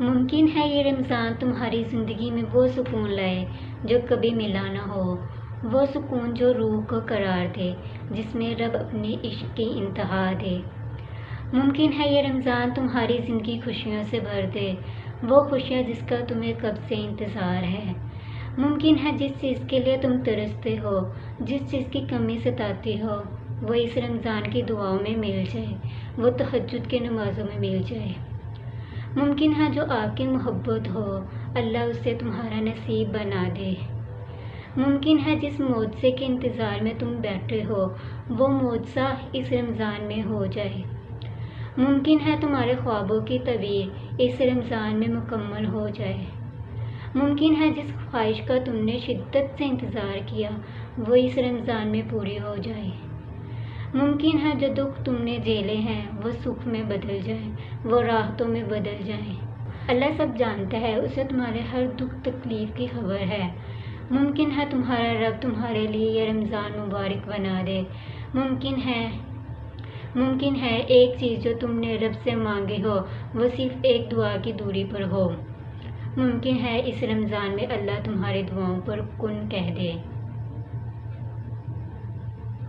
ممکن ہے یہ رمضان تمہاری زندگی میں وہ سکون لائے جو کبھی ملا نہ ہو، وہ سکون جو روح کو قرار دے، جس میں رب اپنے عشق کی انتہا دے۔ ممکن ہے یہ رمضان تمہاری زندگی خوشیوں سے بھر دے، وہ خوشیاں جس کا تمہیں کب سے انتظار ہے۔ ممکن ہے جس چیز کے لیے تم ترستے ہو، جس چیز کی کمی ستاتی ہو، وہ اس رمضان کی دعاؤں میں مل جائے، وہ تہجد کے نمازوں میں مل جائے۔ ممکن ہے جو آپ کی محبت ہو، اللہ اسے تمہارا نصیب بنا دے۔ ممکن ہے جس معجزے کے انتظار میں تم بیٹھے ہو، وہ معجزہ اس رمضان میں ہو جائے۔ ممکن ہے تمہارے خوابوں کی تعبیر اس رمضان میں مکمل ہو جائے۔ ممکن ہے جس خواہش کا تم نے شدت سے انتظار کیا، وہ اس رمضان میں پوری ہو جائے۔ ممکن ہے جو دکھ تم نے جھیلے ہیں وہ سکھ میں بدل جائیں، وہ راحتوں میں بدل جائیں۔ اللہ سب جانتا ہے، اسے تمہارے ہر دکھ تکلیف کی خبر ہے۔ ممکن ہے تمہارا رب تمہارے لیے یہ رمضان مبارک بنا دے۔ ممکن ہے ایک چیز جو تم نے رب سے مانگی ہو وہ صرف ایک دعا کی دوری پر ہو۔ ممکن ہے اس رمضان میں اللہ تمہاری دعاؤں پر کن کہہ دے۔